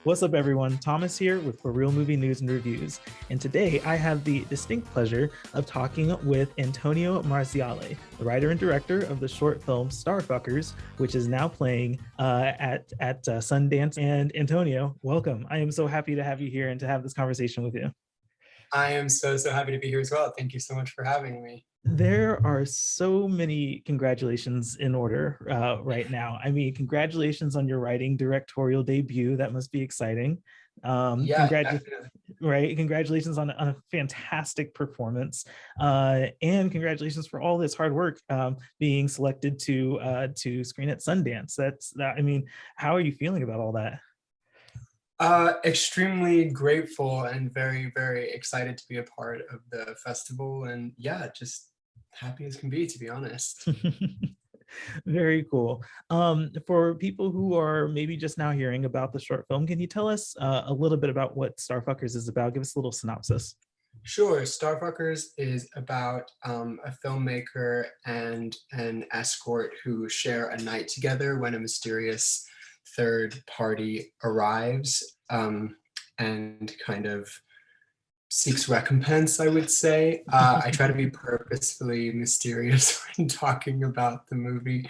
What's up, everyone? Thomas here with ForReel Movie News and Reviews. And today I have the distinct pleasure of talking with Antonio Marziale, the writer and director of the short film Starfuckers, which is now playing at Sundance. And Antonio, welcome. I am so happy to have you here and to have this conversation with you. I am so happy to be here as well. Thank you so much for having me. There are so many congratulations in order right now. I mean, congratulations on your writing directorial debut. That must be exciting. Yeah, definitely. Right? Congratulations on a fantastic performance, and congratulations for all this hard work being selected to screen at Sundance. That's that. I mean, how are you feeling about all that? Extremely grateful and very excited to be a part of the festival. And yeah, just happy as can be, to be honest. Very cool. For people who are maybe just now hearing about the short film, can you tell us a little bit about what Starfuckers is about? Give us a little synopsis. Sure, Starfuckers is about a filmmaker and an escort who share a night together when a mysterious third party arrives and kind of seeks recompense, I would say. I try to be purposefully mysterious when talking about the movie,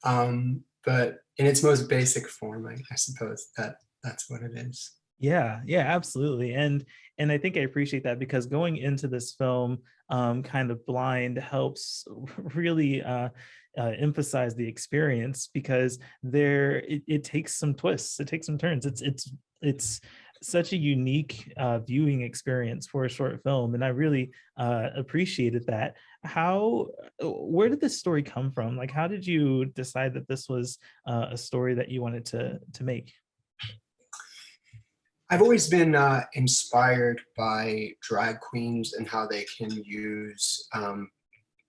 but in its most basic form, I suppose that's what it is. Yeah, absolutely. And I think I appreciate that because going into this film kind of blind helps really emphasize the experience because it takes some twists, it takes some turns. It's such a unique viewing experience for a short film, and I really appreciated that. Where did this story come from? Like, how did you decide that this was a story that you wanted to make? I've always been inspired by drag queens and how they can use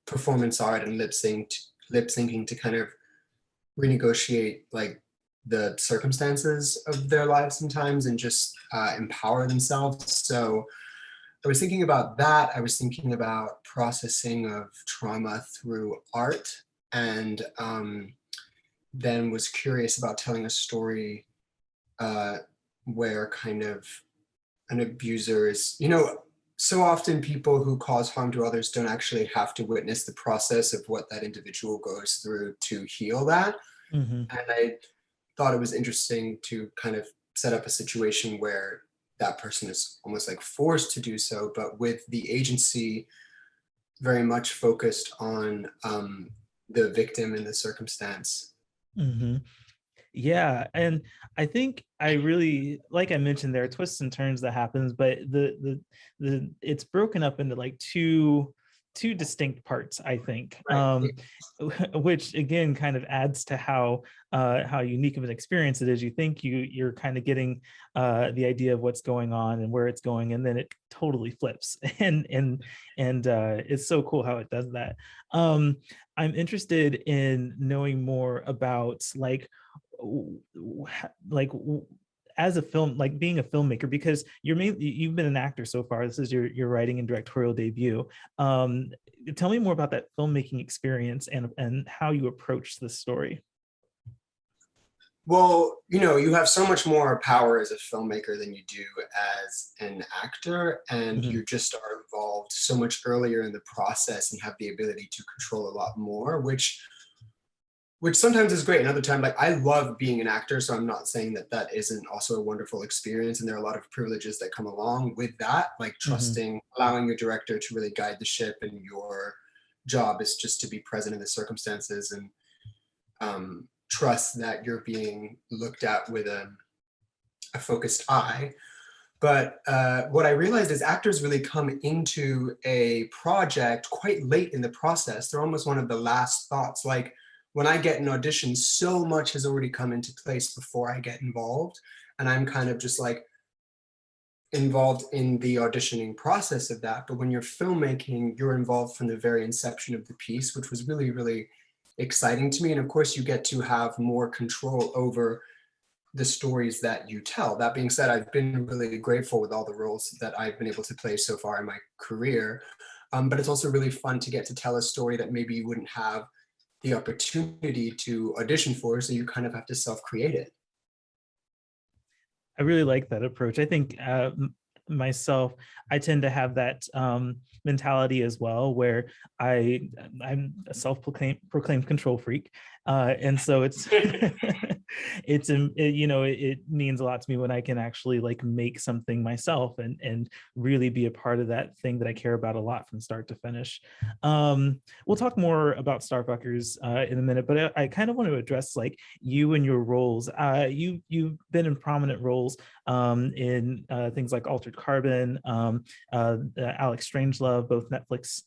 performance art and lip syncing to kind of renegotiate like the circumstances of their lives sometimes and just empower themselves. So I was thinking about that. I was thinking about processing of trauma through art, and then was curious about telling a story uh, where kind of an abuser is, so often people who cause harm to others don't actually have to witness the process of what that individual goes through to heal that. Mhm. And I thought it was interesting to kind of set up a situation where that person is almost like forced to do so, but with the agency very much focused on the victim and the circumstance. Mhm. Yeah, and I think I really, like I mentioned, there are twists and turns that happens, but the it's broken up into like two distinct parts, I think, Right. which again kind of adds to how unique of an experience it is. You think you're kind of getting the idea of what's going on and where it's going, and then it totally flips, and it's so cool how it does that. Um, I'm interested in knowing more about like as a film, like being a filmmaker, because you've been an actor so far. This is your writing and directorial debut. um Tell me more about that filmmaking experience and how you approach this story. Well, you have so much more power as a filmmaker than you do as an actor, and Mhm. you just are involved so much earlier in the process and have the ability to control a lot more, which sometimes is great. And other time, like I love being an actor, so I'm not saying that that isn't also a wonderful experience. And there are a lot of privileges that come along with that, like Mhm. trusting, allowing your director to really guide the ship, and your job is just to be present in the circumstances and trust that you're being looked at with a focused eye. But what I realized is actors really come into a project quite late in the process. They're almost one of the last thoughts. Like when I get an audition, so much has already come into place before I get involved. And I'm kind of just like involved in the auditioning process of that. But when you're filmmaking, you're involved from the very inception of the piece, which was really exciting to me. And of course, you get to have more control over the stories that you tell. That being said, I've been really grateful with all the roles that I've been able to play so far in my career. But it's also really fun to get to tell a story that maybe you wouldn't have the opportunity to audition for, so you kind of have to self-create it. I really like that approach. I think myself, I tend to have that mentality as well, where I'm a self-proclaimed control freak, and so it's it means a lot to me when I can actually like make something myself and really be a part of that thing that I care about a lot from start to finish. We'll talk more about Starfuckers in a minute, but I kind of want to address like you and your roles. You've been in prominent roles in things like Altered Carbon, Alex Strangelove, both Netflix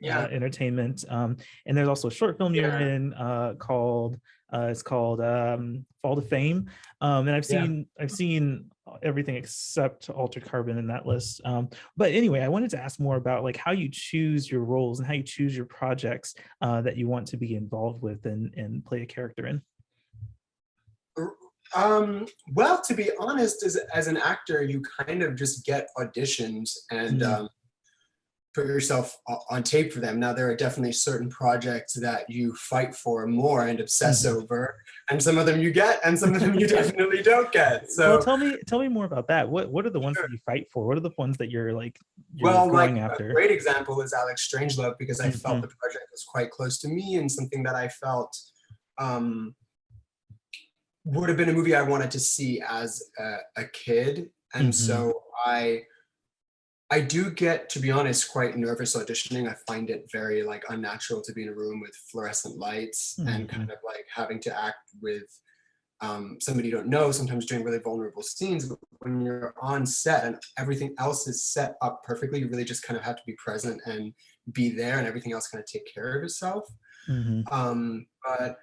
Yeah, entertainment, and there's also a short film you're yeah, in called it's called Fall to Fame, and yeah. I've seen everything except Altered Carbon in that list. But anyway, I wanted to ask more about like how you choose your roles and how you choose your projects that you want to be involved with and play a character in. Well, to be honest, as an actor, you kind of just get auditions and Mm, put yourself on tape for them. Now, there are definitely certain projects that you fight for more and obsess mhm. over, and some of them you get, and some of them you definitely don't get. Well, So, tell me more about that. What are the ones sure. that you fight for? What are the ones that you're like you're Well, like going a after? great example is Alex Strangelove, because I felt the Mhm, project was quite close to me and something that I felt um, would have been a movie I wanted to see as a kid. And mhm, so I do get, to be honest, quite nervous auditioning. I find it very like unnatural to be in a room with fluorescent lights and kind mhm, of like having to act with somebody you don't know, sometimes doing really vulnerable scenes. But when you're on set and everything else is set up perfectly, you really just kind of have to be present and be there, and everything else kind of take care of itself. mhm. But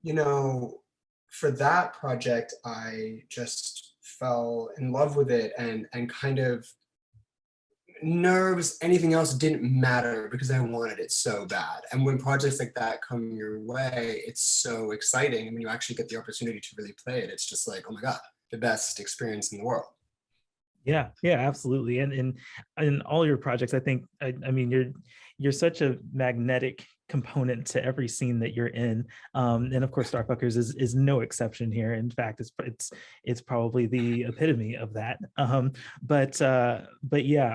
you know, for that project, I just fell in love with it, and kind of nerves, anything else didn't matter because I wanted it so bad. And when projects like that come your way, it's so exciting. And when you actually get the opportunity to really play it, it's just like, oh my God, the best experience in the world. Yeah, yeah, absolutely. And all your projects, I think, I mean, you're such a magnetic component to every scene that you're in. And of course, Starfuckers is no exception here. In fact, it's probably the epitome of that. But yeah,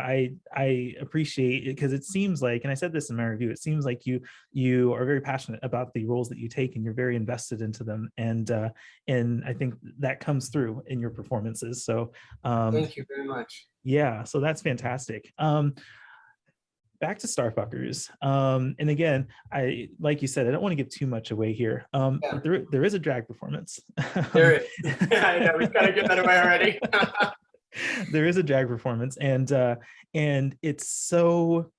I appreciate it because it seems like, and I said this in my review, it seems like you are very passionate about the roles that you take and you're very invested into them. And I think that comes through in your performances. So um, Thank you very much. yeah, so that's fantastic. Back to Starfuckers. And again, I like you said, I don't want to give too much away here. Yeah, But there is a drag performance. there um, it is. I know, we've got to give that away already. there is a drag performance, and it's so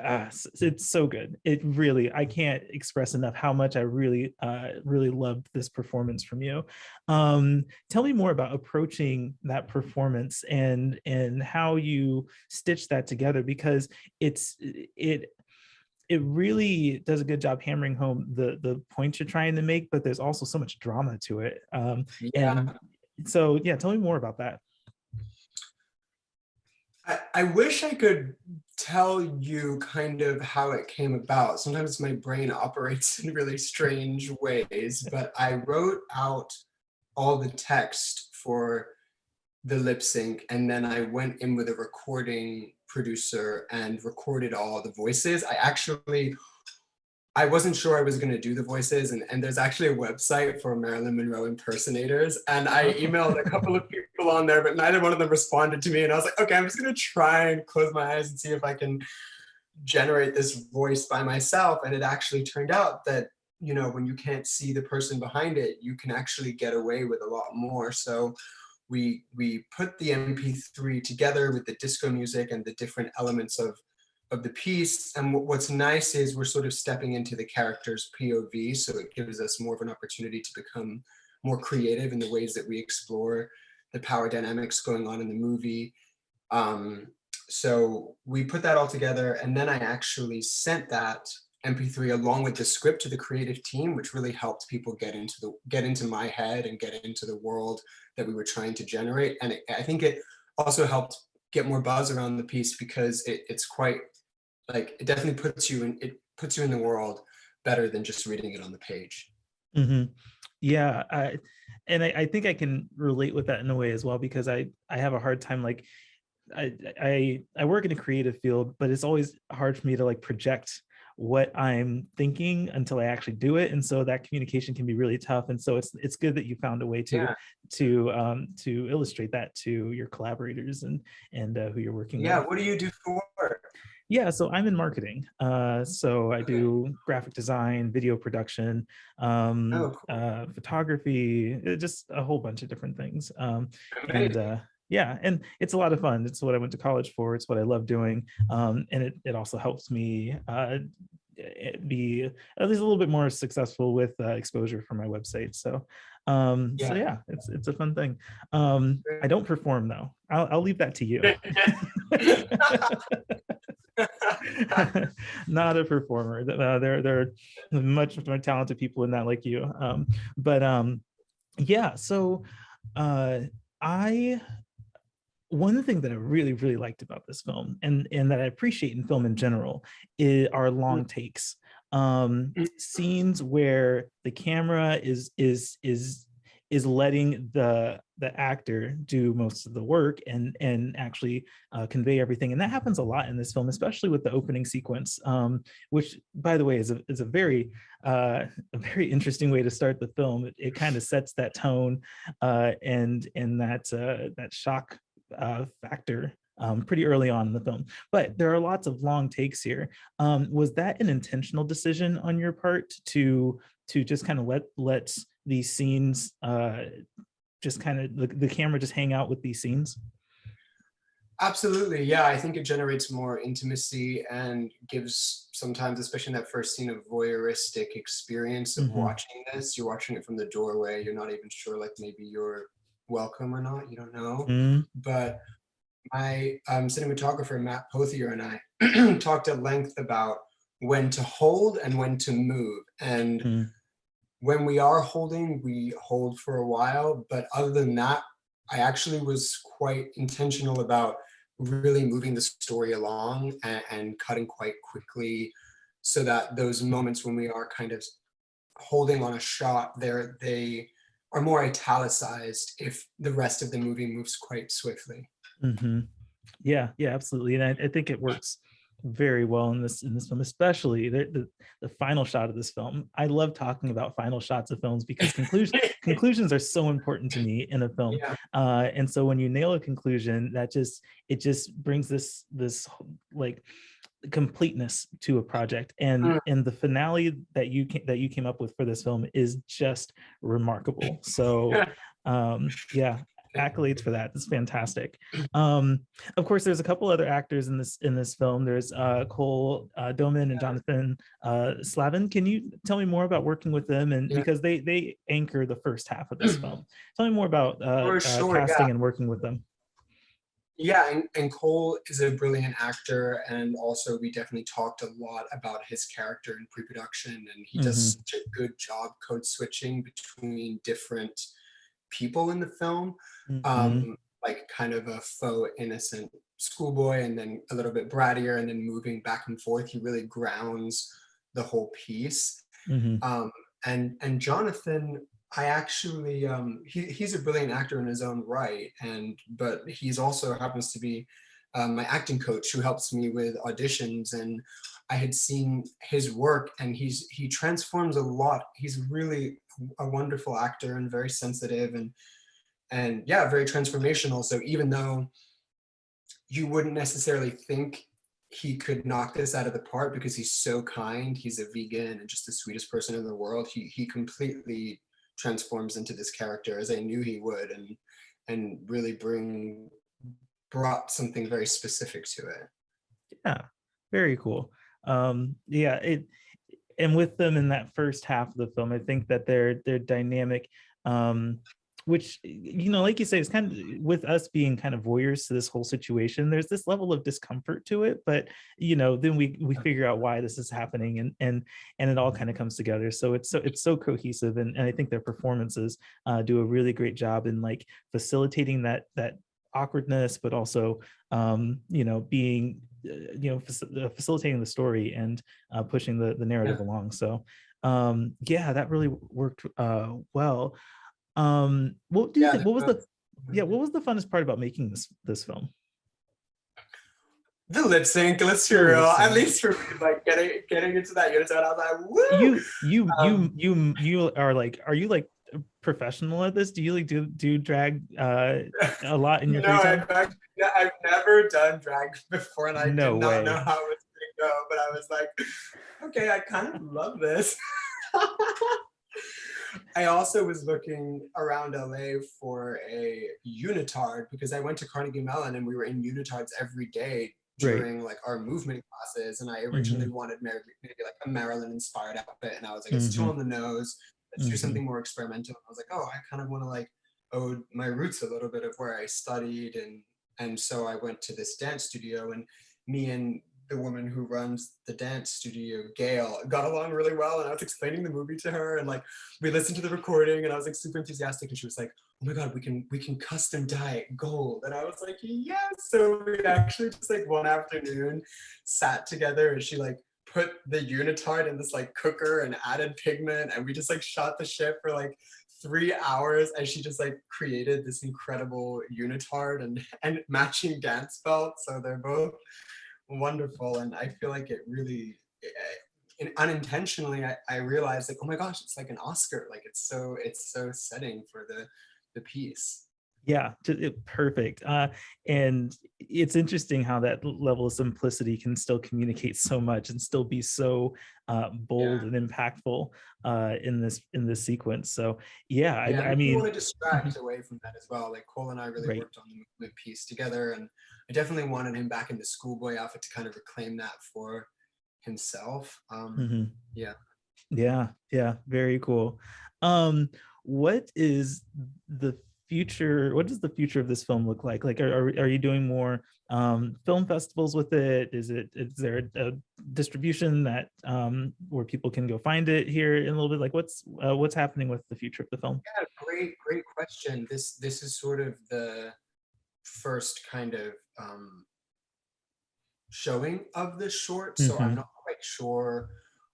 it's so good. It really, I can't express enough how much I really loved this performance from you. Tell me more about approaching that performance and how you stitch that together, because it it really does a good job hammering home the point you're trying to make, but there's also so much drama to it. And Yeah. so yeah, tell me more about that. I wish I could tell you kind of how it came about. Sometimes my brain operates in really strange ways, but I wrote out all the text for the lip sync, and then I went in with a recording producer and recorded all the voices. I wasn't sure I was going to do the voices, and there's actually a website for Marilyn Monroe impersonators, and I emailed a couple of people on there, but neither one of them responded to me, and I was like, okay, I'm just going to try and close my eyes and see if I can generate this voice by myself. And it actually turned out that, you know, when you can't see the person behind it, you can actually get away with a lot more. So we put the MP3 together with the disco music and the different elements of the piece. And what's nice is we're sort of stepping into the character's POV, so it gives us more of an opportunity to become more creative in the ways that we explore the power dynamics going on in the movie. Um, so we put that all together, and then I actually sent that MP3 along with the script to the creative team, which really helped people get into my head and get into the world that we were trying to generate. And I think it also helped get more buzz around the piece because it's quite like it definitely puts you in the world better than just reading it on the page. Hmm. Yeah, I think I can relate with that in a way as well, because I have a hard time, like, I work in a creative field, but it's always hard for me to like project what I'm thinking until I actually do it, and so that communication can be really tough. And so it's good that you found a way Yeah. to illustrate that to your collaborators and who you're working Yeah. with. What do you do for work? Yeah, so I'm in marketing. So I Okay. do graphic design, video production, Oh, cool. photography, just a whole bunch of different things. And Amazing. yeah, and it's a lot of fun. It's what I went to college for. It's what I love doing. And it also helps me be at least a little bit more successful with exposure for my website. So Yeah. yeah, it's a fun thing. I don't perform though. I'll leave that to you. Not a performer. There are much more talented people in that, like you. But yeah. So I one thing that I really really liked about this film, and that I appreciate in film in general, are long takes. Scenes where the camera is letting the actor do most of the work and actually convey everything. And that happens a lot in this film, especially with the opening sequence, which, by the way, is a very interesting way to start the film. It kind of sets that tone and that shock factor pretty early on in the film. But there are lots of long takes here. Was that an intentional decision on your part to just kind of let these scenes just kind of the camera just hang out with these scenes? Absolutely. Yeah. I think it generates more intimacy and gives sometimes, especially in that first scene, a voyeuristic experience of Mm-hmm. watching this. You're watching it from the doorway. You're not even sure, like maybe you're welcome or not. You don't know. Mm-hmm. But my cinematographer, Matt Pothier, and I talked at length about when to hold and when to move. And when we are holding, we hold for a while. But other than that, I actually was quite intentional about really moving the story along and cutting quite quickly so that those moments when we are kind of holding on a shot there, they are more italicized if the rest of the movie moves quite swiftly. Mm-hmm. Yeah, yeah, absolutely. And I think it works very well in this film, especially the final shot of this film. I love talking about final shots of films because conclusions are so important to me in a film. Yeah. And so when you nail a conclusion, it just brings this like completeness to a project. Mm. And the finale that you came up with for this film is just remarkable. So yeah, accolades for that. It's fantastic. um of course, there's a couple other actors in this film. There's Cole Doman and Jonathan Slavin. Can you tell me more about working with them? And Yeah, because they anchor the first half of this film, tell me more about for sure. Yeah. casting and working with them. Yeah, and Cole is a brilliant actor, and also we definitely talked a lot about his character in pre-production, and he does Mm-hmm. such a good job code switching between different people in the film, Mm-hmm. um, like kind of a faux innocent schoolboy, and then a little bit brattier, and then moving back and forth. He really grounds the whole piece. Mm-hmm. Um, and Jonathan, I actually he's a brilliant actor in his own right, and but he's also happens to be my acting coach who helps me with auditions, and I had seen his work, and he transforms a lot. He's really a wonderful actor and very sensitive and yeah, very transformational. So even though you wouldn't necessarily think he could knock this out of the park because he's so kind. He's a vegan and just the sweetest person in the world. He completely transforms into this character as I knew he would, and really brought something very specific to it. Yeah, very cool. Yeah, it and with them in that first half of the film, I think that their dynamic, which, you know, like you say, it's kind of with us being kind of voyeurs to this whole situation. There's this level of discomfort to it, but you know, then we figure out why this is happening, and it all kind of comes together. So it's so cohesive, and I think their performances do a really great job in like facilitating that awkwardness, but also you know, being facilitating the story and pushing the narrative Yeah. along. So Yeah, that really worked well. What do you Yeah, think? they're What was both. the Yeah, what was the funnest part about making this film? The lip sync, let's be The real. lip At sync. least for me, like getting into that unison, I was like, woo! You are like, are you like a professional at this? Do you like do drag a lot in your No, free time? I've never done drag before, and I did No not know way. how it was going to go. But I was like, okay, I kind of love this. I also was looking around LA for a unitard because I went to Carnegie Mellon and we were in unitards every day Right. during like our movement classes. And I originally Mm-hmm. wanted maybe like a Maryland inspired outfit. And I was like, it's too Mm-hmm. on the nose. Let's do Mm-hmm. something more experimental. I was like, oh, I kind of want to like ode my roots a little bit of where I studied. And so I went to this dance studio, and me and the woman who runs the dance studio, Gail, got along really well. And I was explaining the movie to her, and like we listened to the recording, and I was like super enthusiastic, and she was like, oh my god, we can custom dye it gold. And I was like, yes. So we actually just like one afternoon sat together, and she like put the unitard in this like cooker and added pigment, and we just like shot the shit for like 3 hours, and she just like created this incredible unitard and matching dance belt. So they're both wonderful, and I feel like it really unintentionally I realized like, oh my gosh, it's like an Oscar, like it's so setting for the piece. Yeah, perfect. And it's interesting how that level of simplicity can still communicate so much and still be so bold Yeah, and impactful in this sequence. So yeah, yeah, I I didn't want mean, to distract away from that as well. Like Cole and I really right. worked on the movement piece together, and I definitely wanted him back in the schoolboy outfit to kind of reclaim that for himself. Hmm. Yeah. Yeah, yeah, very cool. Um, what is the future? What does the future of this film look like? Like, are you doing more film festivals with it? Is there a distribution that where people can go find it here in a little bit? Like, what's happening with the future of the film? Yeah, great question. This is sort of the first kind of showing of the short, so I'm Mm-hmm. not quite sure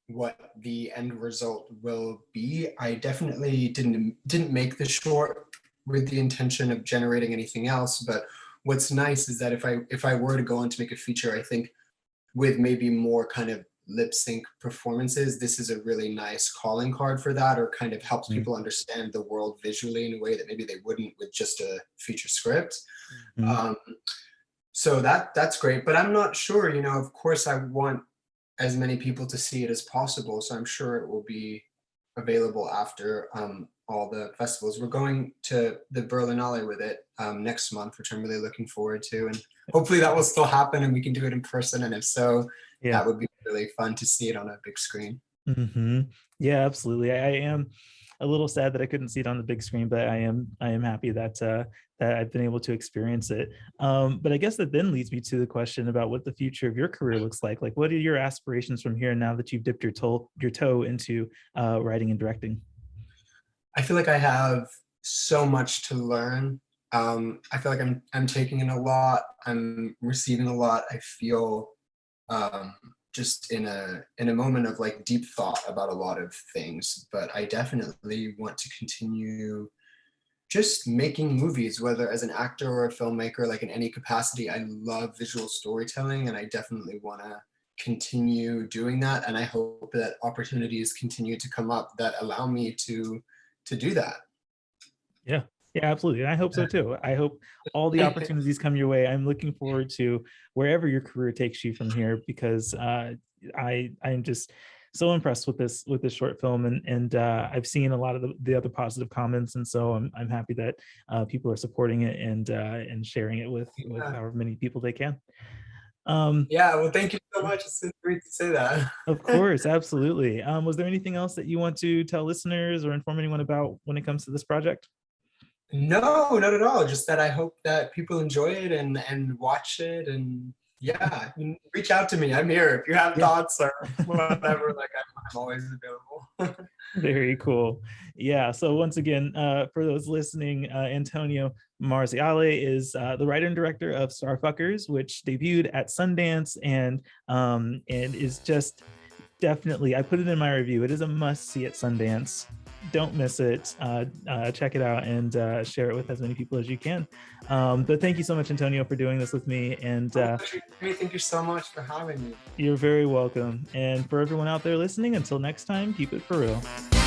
what the end result will be. I definitely didn't make the short with the intention of generating anything else, but what's nice is that if I were to go on to make a feature, I think with maybe more kind of lip sync performances, this is a really nice calling card for that, or kind of helps people understand the world visually in a way that maybe they wouldn't with just a feature script. Mm-hmm. Um, so that's great, but I'm not sure, of course I want as many people to see it as possible, so I'm sure it will be available after all the festivals. We're going to the Berlinale with it next month, which I'm really looking forward to, and hopefully that will still happen and we can do it in person, and if so, Yeah. that would be really fun to see it on a big screen. Hmm. Yeah, absolutely. I am a little sad that I couldn't see it on the big screen, but I am happy that that I've been able to experience it. But I guess that then leads me to the question about what the future of your career looks like. Like, what are your aspirations from here now that you've dipped your toe into writing and directing? I feel like I have so much to learn. I feel like I'm taking in a lot, I'm receiving a lot. I feel um, just in a moment of like deep thought about a lot of things. But I definitely want to continue just making movies, whether as an actor or a filmmaker, like in any capacity. I love visual storytelling, and I definitely want to continue doing that. And I hope that opportunities continue to come up that allow me to do that. Yeah. Yeah, absolutely. And I hope so too. I hope all the opportunities come your way. I'm looking forward to wherever your career takes you from here because I'm just so impressed with this short film and I've seen a lot of the other positive comments and so I'm happy that people are supporting it and sharing it with Yeah. however many people they can. Um, Yeah, well, thank you so much. It's so great to say that. of course, absolutely. Was there anything else that you want to tell listeners or inform anyone about when it comes to this project? No, not at all. Just that I hope that people enjoy it and watch it, and yeah, reach out to me. I'm here if you have Yeah. thoughts or whatever. Like I'm always available. Very cool. Yeah. So once again, for those listening, Antonio Marziale is the writer and director of Starfuckers, which debuted at Sundance and is just Definitely. I put it in my review. It is a must see at Sundance. Don't miss it. Check it out and share it with as many people as you can. But thank you so much, Antonio, for doing this with me. And Thank you so much for having me. you're very welcome. And for everyone out there listening, until next time, keep it for real.